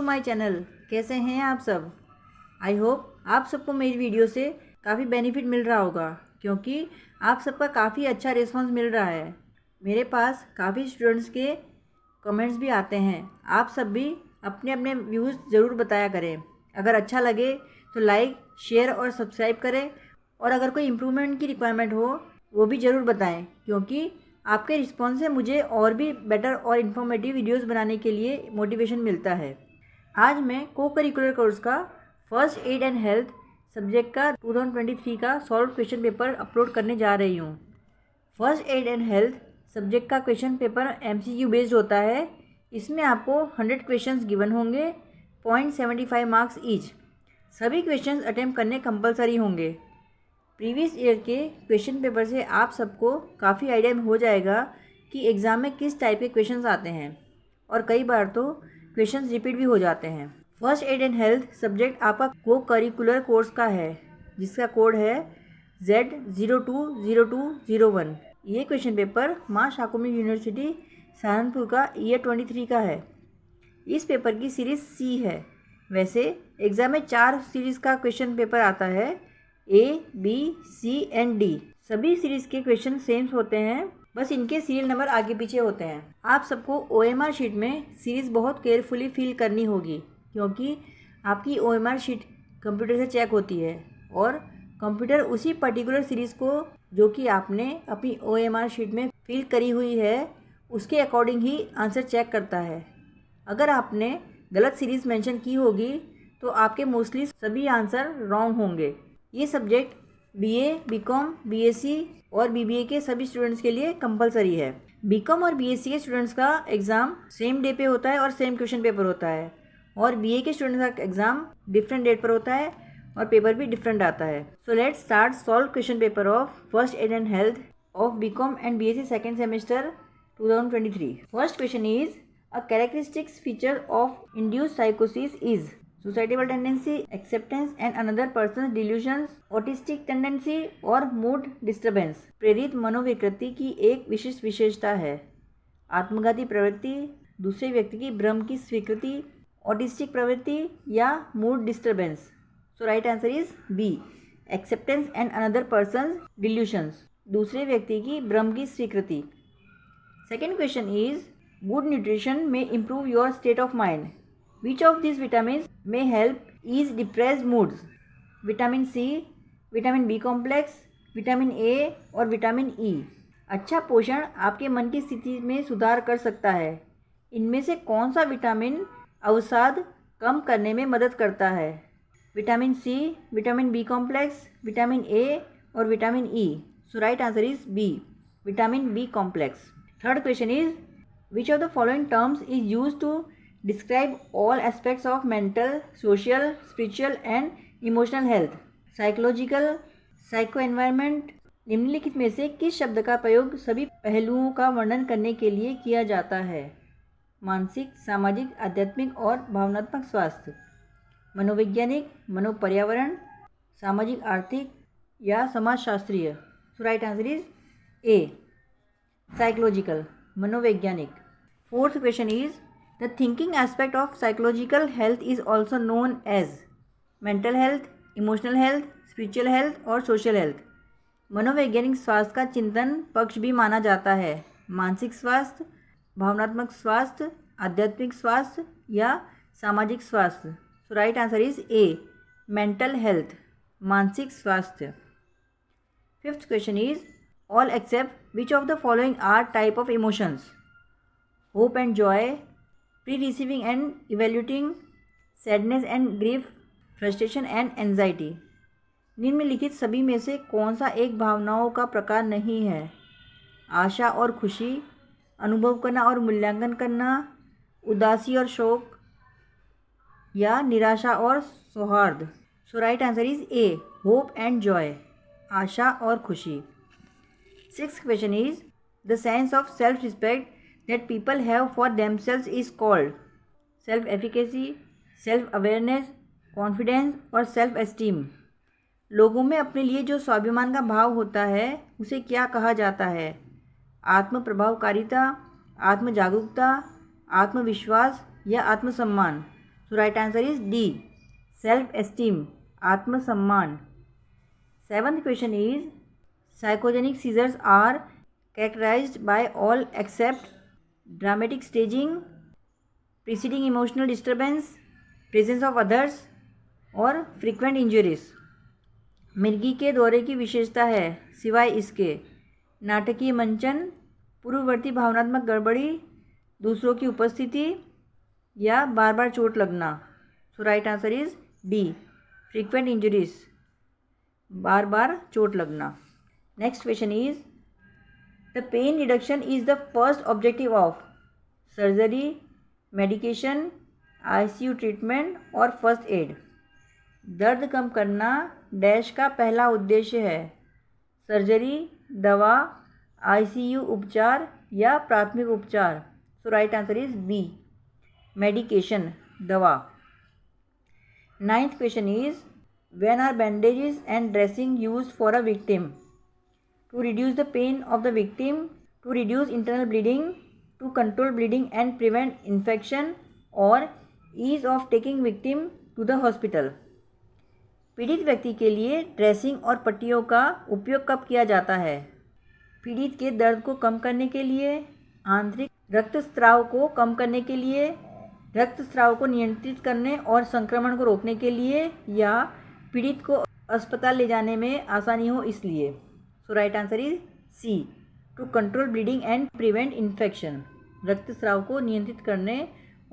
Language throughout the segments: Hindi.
My channel. कैसे हैं आप सब? आई होप आप सबको मेरी वीडियो से काफ़ी बेनिफिट मिल रहा होगा, क्योंकि आप सबका काफ़ी अच्छा रिस्पांस मिल रहा है। मेरे पास काफ़ी स्टूडेंट्स के कमेंट्स भी आते हैं। आप सब भी अपने अपने व्यूज़ ज़रूर बताया करें। अगर अच्छा लगे तो लाइक, शेयर और सब्सक्राइब करें, और अगर कोई इम्प्रूवमेंट की रिक्वायरमेंट हो वो भी ज़रूर बताएं, क्योंकि आपके रिस्पॉन्स से मुझे और भी बेटर और इन्फॉर्मेटिव वीडियोस बनाने के लिए मोटिवेशन मिलता है। आज मैं को करिकुलर कोर्स का first aid and health subject का 2023 का सॉल्व क्वेश्चन पेपर अपलोड करने जा रही हूँ। First aid and health subject का क्वेश्चन पेपर MCQ बेस्ड होता है। इसमें आपको 100 क्वेश्चंस गिवन होंगे, 0.75 मार्क्स ईच। सभी क्वेश्चंस अटेम्प्ट करने कंपलसरी होंगे। प्रीवियस ईयर के क्वेश्चन पेपर से आप सबको काफ़ी आइडिया हो जाएगा कि एग्ज़ाम में किस टाइप के क्वेश्चंस आते हैं, और कई बार तो क्वेश्चंस रिपीट भी हो जाते हैं। First aid and health subject आपका को करिकुलर कोर्स का है, जिसका कोड है Z020201। ये क्वेश्चन पेपर माँ शाकुंभरी यूनिवर्सिटी सहारनपुर का ईयर 23 का है। इस पेपर की सीरीज़ C है। वैसे एग्ज़ाम में 4 सीरीज़ का क्वेश्चन पेपर आता है, A, B, C and D। सभी सीरीज़ के क्वेश्चन सेम होते हैं, बस इनके सीरियल नंबर आगे पीछे होते हैं। आप सबको OMR शीट में सीरीज़ बहुत केयरफुली फिल करनी होगी, क्योंकि आपकी OMR शीट कंप्यूटर से चेक होती है, और कंप्यूटर उसी पर्टिकुलर सीरीज़ को जो कि आपने अपनी OMR शीट में फिल करी हुई है उसके अकॉर्डिंग ही आंसर चेक करता है। अगर आपने गलत सीरीज़ मेंशन की होगी तो आपके मोस्टली सभी आंसर रॉन्ग होंगे। ये सब्जेक्ट BA, BCom, BSc और BBA के सभी स्टूडेंट्स के लिए कंपलसरी है। BCom और BSc के स्टूडेंट्स का एग्ज़ाम सेम डे पे होता है और सेम क्वेश्चन पेपर होता है, और BA के स्टूडेंट्स का एग्ज़ाम डिफरेंट डेट पर होता है और पेपर भी डिफरेंट आता है। So let's start solve question paper of first add and health of BCom and BSc second semester 2023। First question is A characteristic feature of induced psychosis is suicidal tendency, acceptance and another person's delusions, autistic tendency और mood disturbance। प्रेरित मनोविकृति की एक विशिष्ट विशेषता है आत्मघाती प्रवृत्ति, दूसरे व्यक्ति की भ्रम की स्वीकृति, ऑटिस्टिक प्रवृत्ति या mood disturbance. So right answer is B, acceptance and another person's delusions, दूसरे व्यक्ति की भ्रम की स्वीकृति। Second question is good nutrition may improve your state of mind. Which of these vitamins may help ease depressed moods? Vitamin C, vitamin B complex, vitamin A और विटामिन E। अच्छा पोषण आपके मन की स्थिति में सुधार कर सकता है। इनमें से कौन सा विटामिन अवसाद कम करने में मदद करता है? Vitamin C, vitamin B complex, vitamin A और vitamin E। So right answer is B, vitamin B complex. Third question is Which of the following terms is used to describe all aspects of mental, social, spiritual and emotional health? Psychological, psycho-environment। निम्नलिखित में से किस शब्द का प्रयोग सभी पहलुओं का वर्णन करने के लिए किया जाता है? मानसिक, सामाजिक, आध्यात्मिक और भावनात्मक स्वास्थ्य, मनोवैज्ञानिक, मनोपर्यावरण, सामाजिक आर्थिक या समाजशास्त्रीय। So right answer is A, psychological, मनोवैज्ञानिक। Fourth question is the thinking aspect of psychological health is also known as mental health, emotional health, spiritual health और सोशल हेल्थ। मनोवैज्ञानिक स्वास्थ्य का चिंतन पक्ष भी माना जाता है मानसिक स्वास्थ्य, भावनात्मक स्वास्थ्य, आध्यात्मिक स्वास्थ्य या सामाजिक स्वास्थ्य। So right answer is A, mental health, मानसिक स्वास्थ्य। Fifth question is all except which of the following are type of emotions? Hope and joy, pre-receiving and evaluating, sadness and grief, frustration and anxiety। निम्नलिखित सभी में से कौन सा एक भावनाओं का प्रकार नहीं है? आशा और खुशी, अनुभव करना और मूल्यांकन करना, उदासी और शोक या निराशा और सौहार्द। So right answer is A, hope and joy, आशा और खुशी। Sixth question is the sense of self-respect that people have for themselves is called self-efficacy, self-awareness, confidence और self-esteem। लोगों में अपने लिए जो स्वाभिमान का भाव होता है उसे क्या कहा जाता है? आत्म प्रभावकारिता, आत्म जागरूकता, आत्मविश्वास या आत्मसम्मान। So right answer is D, self esteem, आत्मसम्मान। 7th question is psychogenic seizures are characterized by all except dramatic staging, preceding emotional disturbance, presence of others और फ्रीक्वेंट इंजरीज। मिर्गी के दौरे की विशेषता है सिवाय इसके नाटकीय मंचन, पूर्ववर्ती भावनात्मक गड़बड़ी, दूसरों की उपस्थिति या बार बार चोट लगना। So right answer is D, frequent injuries, बार बार चोट लगना। Next question is the pain reduction is the first objective of surgery, medication, ICU treatment और फर्स्ट एड। दर्द कम करना डैश का पहला उद्देश्य है, सर्जरी, दवा, आईसीयू उपचार या प्राथमिक उपचार। So right answer is B, medication, दवा। 9th question is when are bandages and dressing used for a victim? To reduce the pain of the victim, to reduce internal bleeding, to control bleeding and prevent infection और ease of taking victim to the hospital. पीड़ित व्यक्ति के लिए ड्रेसिंग और पट्टियों का उपयोग कब किया जाता है? पीड़ित के दर्द को कम करने के लिए, आंतरिक रक्तस्राव को कम करने के लिए, रक्तस्राव को नियंत्रित करने और संक्रमण को रोकने के लिए, या पीड़ित को अस्पताल ले जाने में आसानी हो इसलिए। So right answer is C, to control bleeding and prevent infection, रक्तस्राव को नियंत्रित करने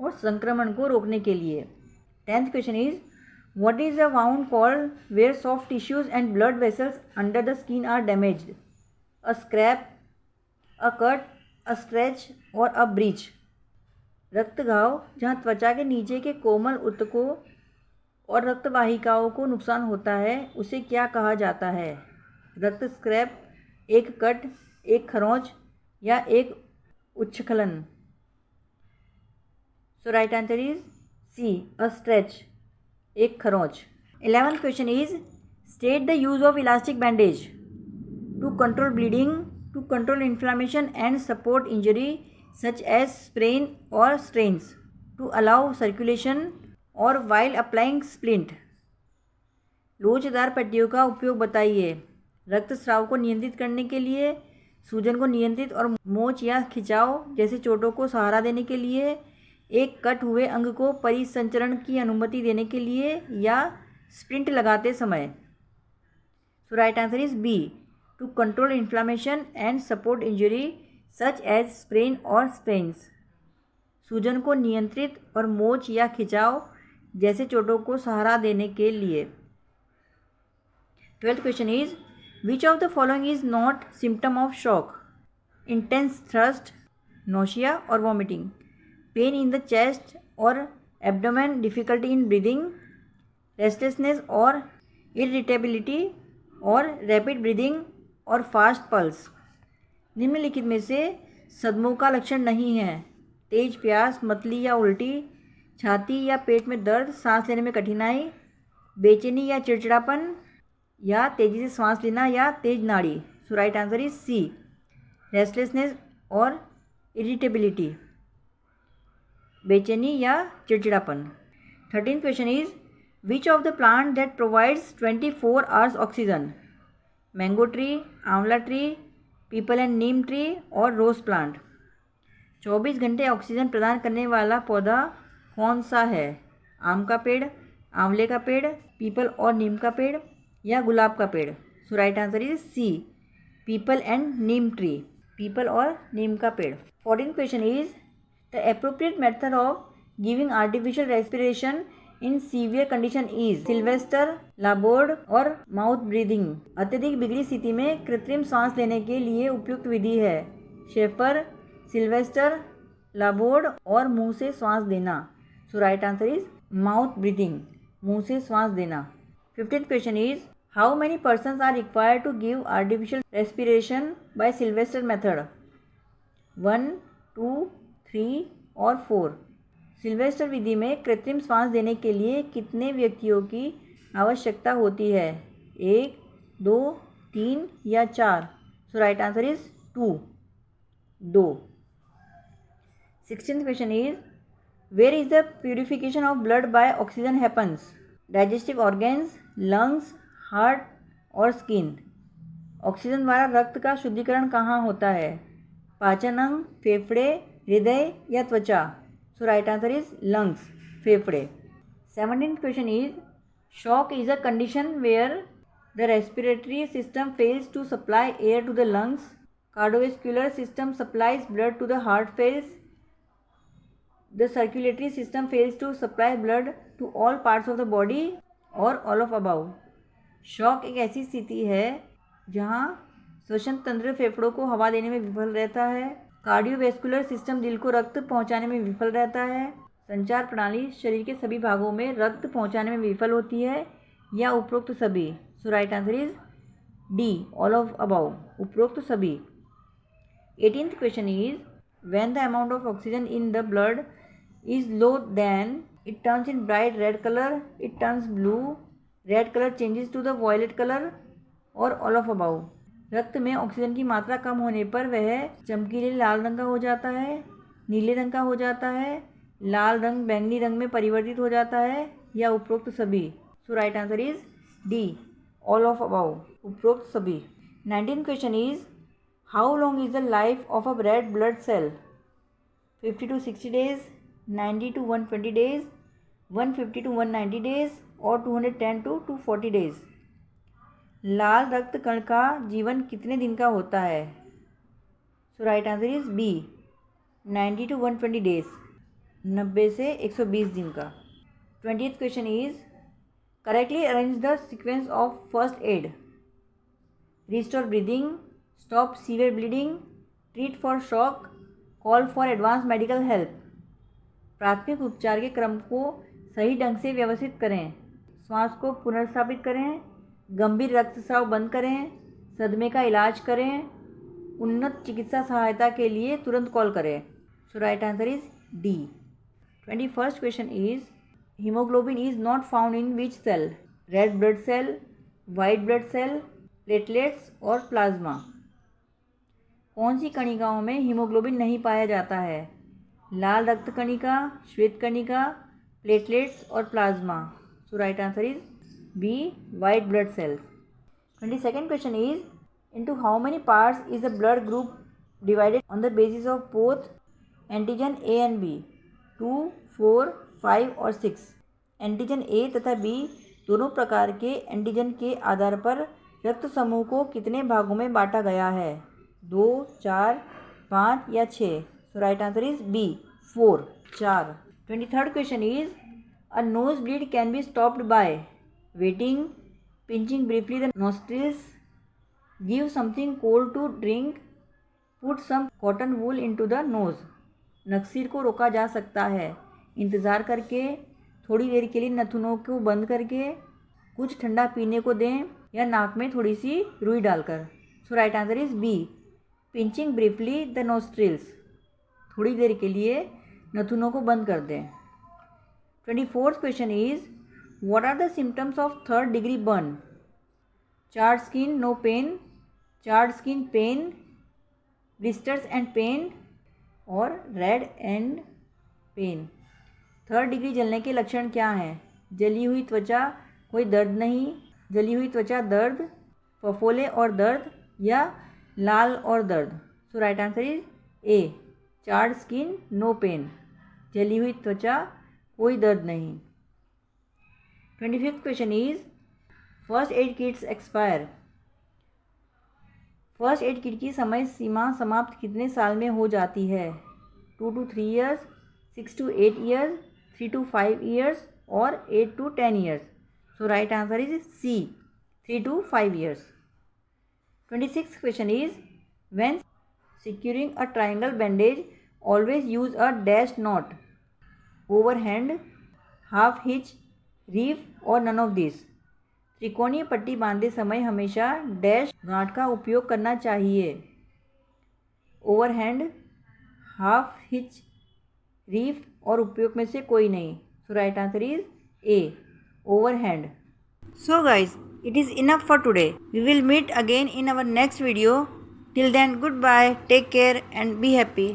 और संक्रमण को रोकने के लिए। 10th question is What is a wound called where soft tissues and blood vessels under the skin are damaged? A scrap, a cut, a stretch or a breach? रक्त घाव जहाँ त्वचा के नीचे के कोमल ऊतकों और रक्तवाहिकाओं को नुकसान होता है उसे क्या कहा जाता है? रक्त स्क्रैप, एक कट, एक खरोंच या एक उच्छखलन। So right answer is C, a stretch, एक खरोंच। 11th question is state the use of elastic bandage to control bleeding, to control inflammation and support injury such as sprain or strains, to allow circulation or while applying splint. लोचदार पट्टियों का उपयोग बताइए। रक्तस्राव को नियंत्रित करने के लिए, सूजन को नियंत्रित और मोच या खिंचाव जैसे चोटों को सहारा देने के लिए, एक कट हुए अंग को परिसंचरण की अनुमति देने के लिए, या स्प्रिंट लगाते समय। So right answer is B, to control inflammation and support injury such as sprain or strains, सूजन को नियंत्रित और मोच या खिंचाव जैसे चोटों को सहारा देने के लिए। 12th question is which of the following is not symptom of shock? Intense thirst, nausea or vomiting, pain in the chest or abdomen, difficulty in breathing, restlessness or irritability or rapid breathing or fast pulse. निम्नलिखित में से सदमों का लक्षण नहीं है। तेज प्यास, मतली या उल्टी, छाती या पेट में दर्द, सांस लेने में कठिनाई, बेचैनी या चिड़चिड़ापन, या तेज़ी से सांस लेना या तेज नाड़ी। So right answer is C, restlessness or irritability, बेचैनी या चिड़चिड़ापन। 13th question is which of the plant that provides 24 hours oxygen? Mango tree, amla tree, peepal and neem tree or rose plant. 24 घंटे ऑक्सीजन प्रदान करने वाला पौधा कौन सा है? आम का पेड़, आंवले का पेड़, पीपल और नीम का पेड़ या गुलाब का पेड़। So right answer is C, peepal and neem tree, पीपल और नीम का पेड़। 14th question is the appropriate method of giving artificial respiration in severe condition is Sylvester, Laborde or mouth breathing. अत्यधिक बिगड़ी स्थिति में कृत्रिम सांस लेने के लिए उपयुक्त विधि है शेफर, सिल्वेस्टर, लाबोर्ड और मुंह से सांस देना। So right answer is mouth breathing, मुंह से सांस देना। 15th question is how many persons are required to give artificial respiration by Sylvester method? 1, 2, 3 और 4। सिल्वेस्टर विधि में कृत्रिम सांस देने के लिए कितने व्यक्तियों की आवश्यकता होती है? 1, 2, 3 या 4। So right answer is 2। 16th question is Where is the purification of blood by oxygen happens? Digestive organs, lungs, heart और स्किन। ऑक्सीजन द्वारा रक्त का शुद्धिकरण कहाँ होता है? पाचन अंग, फेफड़े, हृदय या त्वचा? So right answer is lungs, फेफड़े। 17th question is shock is a condition where the respiratory system fails to supply air to the lungs, cardiovascular system supplies blood to the heart fails, the circulatory system fails to supply blood to all parts of the body और ऑल ऑफ अबाउ। शॉक एक ऐसी स्थिति है जहाँ श्वसन तंत्र फेफड़ों को हवा देने में विफल रहता है, कार्डियोवैस्कुलर सिस्टम दिल को रक्त पहुँचाने में विफल रहता है, संचार प्रणाली शरीर के सभी भागों में रक्त पहुँचाने में विफल होती है, या उपरोक्त सभी। So right answer is D, all of above, उपरोक्त सभी। 18th question is when the amount of oxygen in the blood is low, then it turns in bright red color, it turns blue, red color changes to the violet color और all of above। रक्त में ऑक्सीजन की मात्रा कम होने पर वह चमकीले लाल रंग का हो जाता है, नीले रंग का हो जाता है, लाल रंग बैंगनी रंग में परिवर्तित हो जाता है, या उपरोक्त सभी। So right answer is D, all of above, उपरोक्त सभी। 19th question is how long is the life of a red blood cell? 50 to 60 days, 90 to 120 days, 150 to 190 days और 210 to 240 days। लाल रक्त कण का जीवन कितने दिन का होता है? So right answer is B, 90 to 120 days, 90 से 120 दिन का। 20th question is correctly arrange the sequence of first aid. Restore breathing, stop severe bleeding, treat for shock, call for advance medical help. प्राथमिक उपचार के क्रम को सही ढंग से व्यवस्थित करें, श्वास को पुनर्स्थापित करें, गंभीर रक्तस्राव बंद करें, सदमे का इलाज करें, उन्नत चिकित्सा सहायता के लिए तुरंत कॉल करें। So right answer is D. 21st question is haemoglobin is not found in which cell? Red blood cell, white blood cell, platelets और प्लाज्मा। कौन सी कणिकाओं में हीमोग्लोबिन नहीं पाया जाता है? लाल रक्त कणिका, श्वेत कणिका, प्लेटलेट्स और plasma. So right answer is B, white blood cells. 22nd question is into how many parts is the blood group divided on the basis of both antigen A and B? 2, 4, 5 और 6। एंटीजन ए तथा बी दोनों प्रकार के एंटीजन के आधार पर रक्त समूह को कितने भागों में बांटा गया है? 2, 4, 5 या 6। So right answer is B, 4, 4। 23rd question is a nose bleed can be stopped by waiting, pinching briefly the nostrils, give something cold to drink, put some cotton wool into the nose. नक्सीर को रोका जा सकता है इंतज़ार करके, थोड़ी देर के लिए नथुनों को बंद करके, कुछ ठंडा पीने को दें, या नाक में थोड़ी सी रुई डालकर। So right answer is B, pinching briefly the nostrils, थोड़ी देर के लिए नथुनों को बंद कर दें। 24th question is what are the symptoms of 3rd degree burn? Charred skin, no pain, charred skin, pain, blisters and pain or red and pain. 3rd degree जलने के लक्षण क्या हैं? जली हुई त्वचा, कोई दर्द नहीं, जली हुई त्वचा, दर्द, फफोले और दर्द, या लाल और दर्द। So right answer is A, charred skin, no pain, जली हुई त्वचा, कोई दर्द नहीं। 25th question is first aid kits expire. First aid kit की समय सीमा समाप्त कितने साल में हो जाती है? 2 to 3 years, 6 to 8 years, 3 to 5 years और 8 to 10 years। So right answer is C, 3 to 5 years। 26th question is when securing a triangle bandage always use a dash knot, overhand, half hitch, reef और none of these। त्रिकोणीय पट्टी बांधते समय हमेशा डैश गांठ का उपयोग करना चाहिए। ओवरहैंड, हाफ हिच, रीफ और उपयोग में से कोई नहीं। So right answer is A, overhand. So guys, it is enough for today. We will meet again in our next video. Till then, goodbye, take care and be happy.